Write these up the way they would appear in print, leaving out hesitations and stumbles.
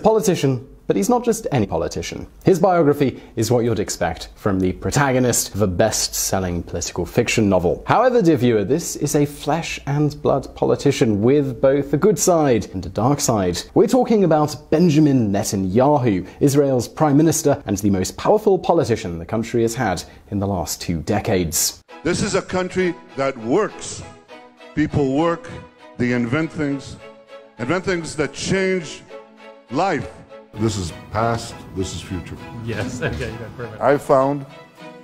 politician, but he's not just any politician. His biography is what you'd expect from the protagonist of a best-selling political fiction novel. However, dear viewer, this is a flesh and blood politician with both a good side and a dark side. We're talking about Benjamin Netanyahu, Israel's prime minister and the most powerful politician the country has had in the last 2 decades. This is a country that works. People work, they invent things that change life. This is past, this is future. Yes, okay, perfect. I found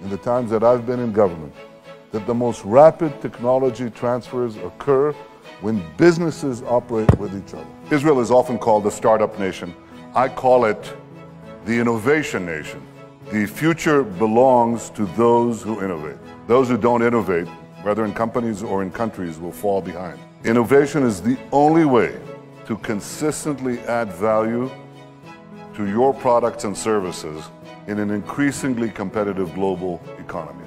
in the times that I've been in government that the most rapid technology transfers occur when businesses operate with each other. Israel is often called the startup nation. I call it the innovation nation. The future belongs to those who innovate. Those who don't innovate, whether in companies or in countries, will fall behind. Innovation is the only way to consistently add value to your products and services in an increasingly competitive global economy.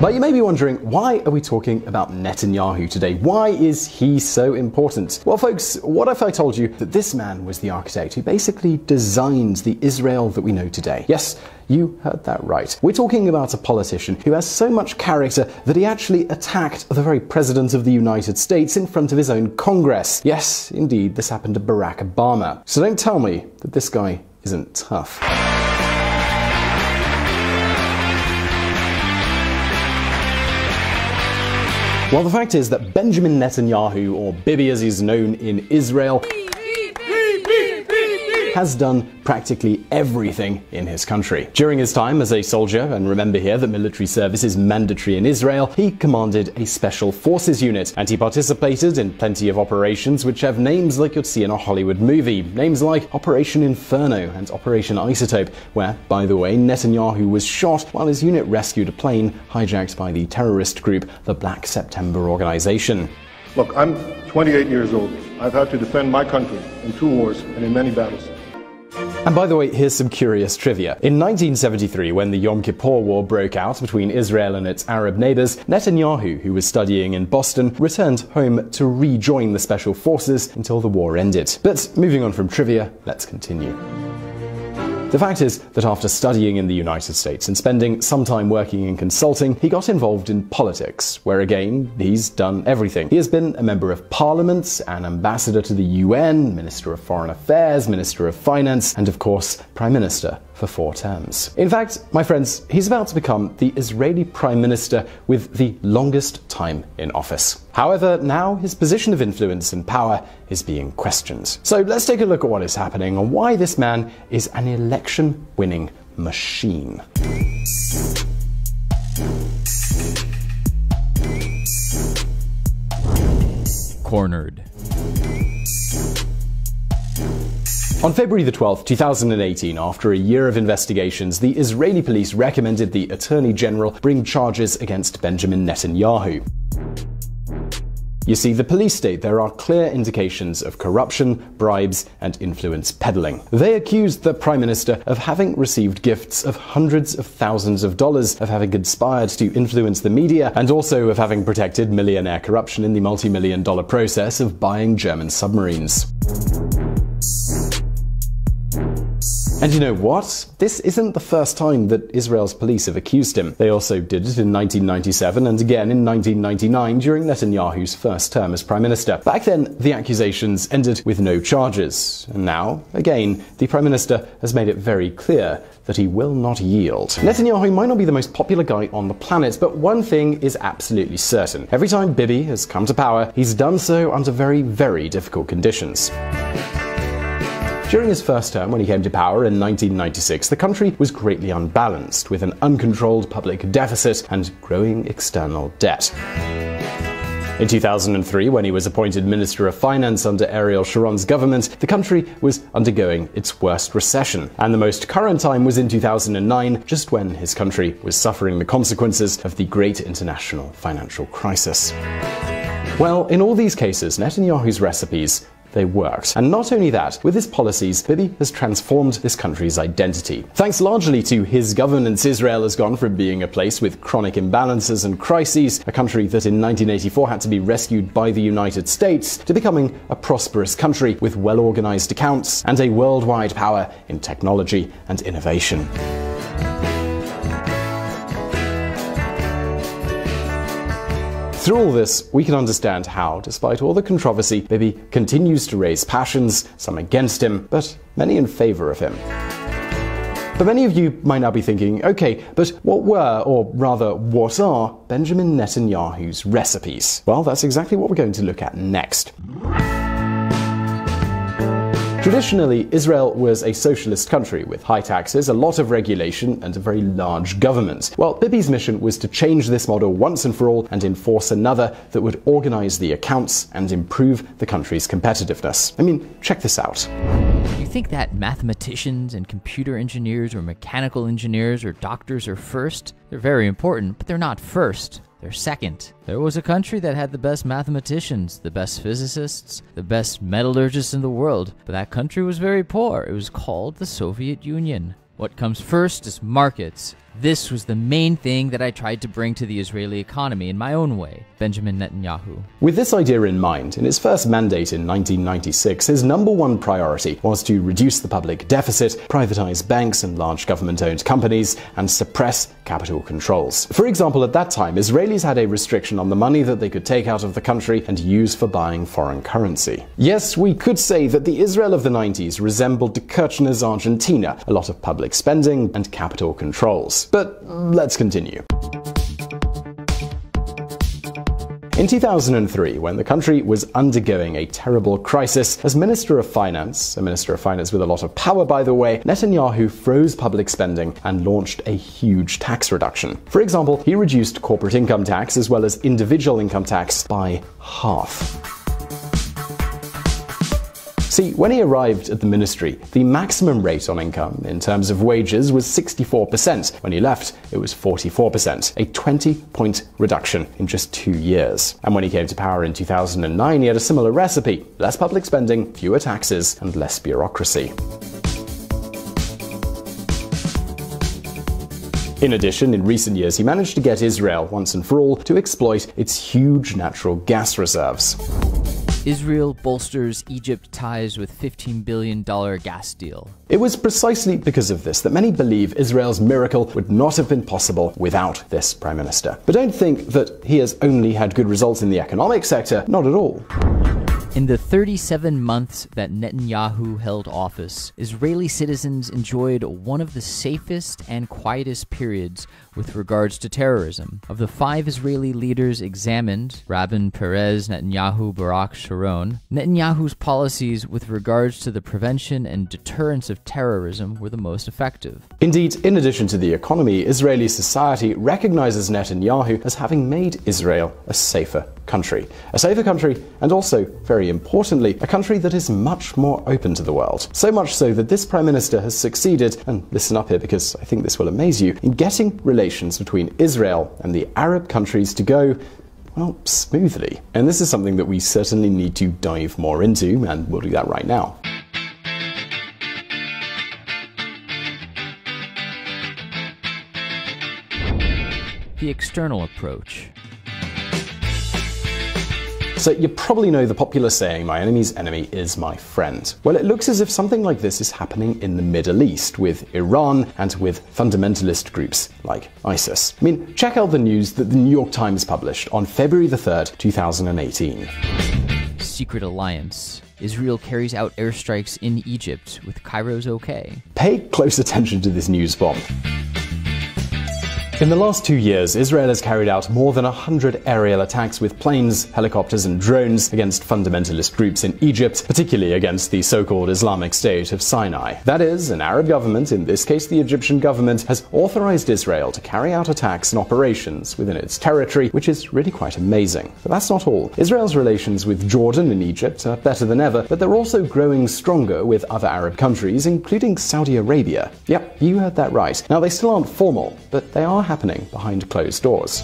But you may be wondering, why are we talking about Netanyahu today? Why is he so important? Well, folks, what if I told you that this man was the architect who basically designed the Israel that we know today? Yes, you heard that right. We're talking about a politician who has so much character that he actually attacked the very president of the United States in front of his own Congress. Yes, indeed, this happened to Barack Obama. So don't tell me that this guy isn't tough. Well, the fact is that Benjamin Netanyahu, or Bibi as he's known in Israel, has done practically everything in his country. During his time as a soldier, and remember here that military service is mandatory in Israel, he commanded a special forces unit, and he participated in plenty of operations which have names like you'd see in a Hollywood movie. Names like Operation Inferno and Operation Isotope, where, by the way, Netanyahu was shot while his unit rescued a plane hijacked by the terrorist group, the Black September Organization. Look, I'm 28 years old. I've had to defend my country in 2 wars and in many battles. And by the way, here's some curious trivia. In 1973, when the Yom Kippur War broke out between Israel and its Arab neighbors, Netanyahu, who was studying in Boston, returned home to rejoin the special forces until the war ended. But moving on from trivia, let's continue. The fact is that after studying in the United States and spending some time working in consulting, he got involved in politics, where again, he's done everything. He has been a member of parliament, an ambassador to the UN, Minister of Foreign Affairs, Minister of Finance, and of course, Prime Minister for 4 terms. In fact, my friends, he's about to become the Israeli Prime Minister with the longest time in office. However, now his position of influence and power is being questioned. So let's take a look at what is happening and why this man is an election-winning machine. Cornered. On February the 12th, 2018, after a year of investigations, the Israeli police recommended the Attorney General bring charges against Benjamin Netanyahu. You see, the police state there are clear indications of corruption, bribes, and influence peddling. They accused the Prime Minister of having received gifts of hundreds of thousands of dollars, of having conspired to influence the media, and also of having protected millionaire corruption in the multi-million-dollar process of buying German submarines. And you know what? This isn't the first time that Israel's police have accused him. They also did it in 1997 and again in 1999 during Netanyahu's first term as Prime Minister. Back then, the accusations ended with no charges. And now, again, the Prime Minister has made it very clear that he will not yield. Netanyahu might not be the most popular guy on the planet, but one thing is absolutely certain. Every time Bibi has come to power, he's done so under very, very difficult conditions. During his first term, when he came to power in 1996, the country was greatly unbalanced, with an uncontrolled public deficit and growing external debt. In 2003, when he was appointed Minister of Finance under Ariel Sharon's government, the country was undergoing its worst recession. And the most current time was in 2009, just when his country was suffering the consequences of the great international financial crisis. Well, in all these cases, Netanyahu's recipes they worked. And not only that, with his policies, Bibi has transformed this country's identity. Thanks largely to his governance, Israel has gone from being a place with chronic imbalances and crises, a country that in 1984 had to be rescued by the United States, to becoming a prosperous country with well-organized accounts and a worldwide power in technology and innovation. Through all this, we can understand how, despite all the controversy, Bibi continues to raise passions, some against him, but many in favor of him. But many of you might now be thinking, okay, but what were, or rather, what are Benjamin Netanyahu's recipes? Well, that's exactly what we're going to look at next. Traditionally, Israel was a socialist country with high taxes, a lot of regulation, and a very large government. Well, Bibi's mission was to change this model once and for all and enforce another that would organize the accounts and improve the country's competitiveness. I mean, check this out. You think that mathematicians and computer engineers or mechanical engineers or doctors are first? They're very important, but they're not first. They're second. There was a country that had the best mathematicians, the best physicists, the best metallurgists in the world, but that country was very poor. It was called the Soviet Union. What comes first is markets. This was the main thing that I tried to bring to the Israeli economy in my own way. Benjamin Netanyahu. With this idea in mind, in his first mandate in 1996, his #1 priority was to reduce the public deficit, privatize banks and large government-owned companies, and suppress capital controls. For example, at that time, Israelis had a restriction on the money that they could take out of the country and use for buying foreign currency. Yes, we could say that the Israel of the 90s resembled Kirchner's Argentina, a lot of public spending and capital controls. But let's continue. In 2003, when the country was undergoing a terrible crisis, as Minister of Finance, a Minister of Finance with a lot of power by the way, Netanyahu froze public spending and launched a huge tax reduction. For example, he reduced corporate income tax as well as individual income tax by half. See, when he arrived at the ministry, the maximum rate on income in terms of wages was 64%. When he left, it was 44%, a 20-point reduction in just 2 years. And when he came to power in 2009, he had a similar recipe: less public spending, fewer taxes, and less bureaucracy. In addition, in recent years, he managed to get Israel, once and for all, to exploit its huge natural gas reserves. Israel bolsters Egypt ties with $15 billion gas deal. It was precisely because of this that many believe Israel's miracle would not have been possible without this prime minister. But don't think that he has only had good results in the economic sector, not at all. In the 37 months that Netanyahu held office, Israeli citizens enjoyed one of the safest and quietest periods with regards to terrorism. Of the 5 Israeli leaders examined, Rabin, Peres, Netanyahu, Barak, Sharon, Netanyahu's policies with regards to the prevention and deterrence of terrorism were the most effective. Indeed, in addition to the economy, Israeli society recognizes Netanyahu as having made Israel a safer country. A safer country, and also, very importantly, a country that is much more open to the world. So much so that this prime minister has succeeded, and listen up here because I think this will amaze you, in getting relations between Israel and the Arab countries to go, well, smoothly. And this is something that we certainly need to dive more into, and we'll do that right now. The external approach. So you probably know the popular saying, my enemy's enemy is my friend. Well, it looks as if something like this is happening in the Middle East, with Iran and with fundamentalist groups like ISIS. I mean, check out the news that the New York Times published on February the 3rd, 2018. Secret alliance. Israel carries out airstrikes in Egypt with Cairo's okay. Pay close attention to this news bomb. In the last 2 years, Israel has carried out more than 100 aerial attacks with planes, helicopters and drones against fundamentalist groups in Egypt, particularly against the so-called Islamic State of Sinai. That is, an Arab government, in this case the Egyptian government, has authorized Israel to carry out attacks and operations within its territory, which is really quite amazing. But that's not all. Israel's relations with Jordan and Egypt are better than ever, but they're also growing stronger with other Arab countries, including Saudi Arabia. Yep, you heard that right. Now, they still aren't formal, but they are happening behind closed doors.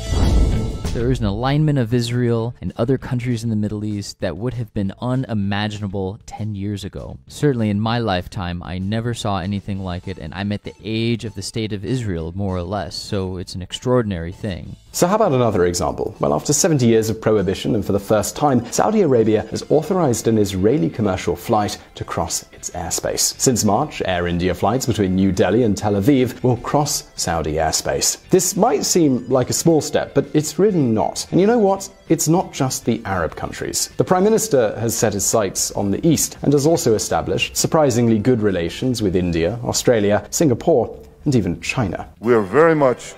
There is an alignment of Israel and other countries in the Middle East that would have been unimaginable 10 years ago. Certainly in my lifetime, I never saw anything like it, and I'm at the age of the State of Israel, more or less, so it's an extraordinary thing. So how about another example? Well, after 70 years of prohibition, and for the first time, Saudi Arabia has authorized an Israeli commercial flight to cross its airspace. Since March, Air India flights between New Delhi and Tel Aviv will cross Saudi airspace. This might seem like a small step, but it's really not. And you know what? It's not just the Arab countries. The Prime Minister has set his sights on the East and has also established surprisingly good relations with India, Australia, Singapore, and even China. We are very much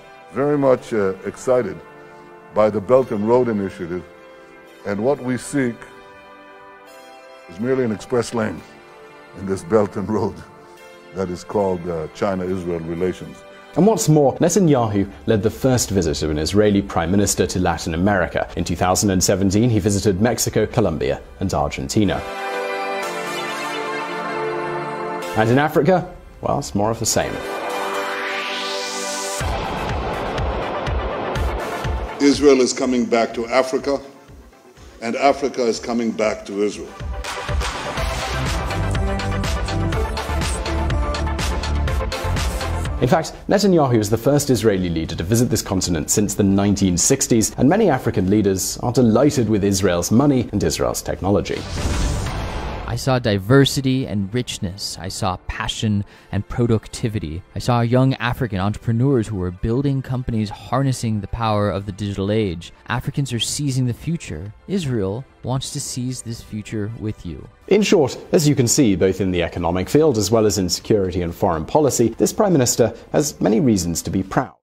excited by the Belt and Road Initiative, and what we seek is merely an express lane in this Belt and Road that is called China-Israel relations. And what's more, Netanyahu led the first visit of an Israeli prime minister to Latin America. In 2017, he visited Mexico, Colombia, and Argentina. And in Africa, well, it's more of the same. Israel is coming back to Africa, and Africa is coming back to Israel. In fact, Netanyahu is the first Israeli leader to visit this continent since the 1960s, and many African leaders are delighted with Israel's money and Israel's technology. I saw diversity and richness. I saw passion and productivity. I saw young African entrepreneurs who were building companies harnessing the power of the digital age. Africans are seizing the future. Israel wants to seize this future with you. In short, as you can see, both in the economic field as well as in security and foreign policy, this Prime Minister has many reasons to be proud.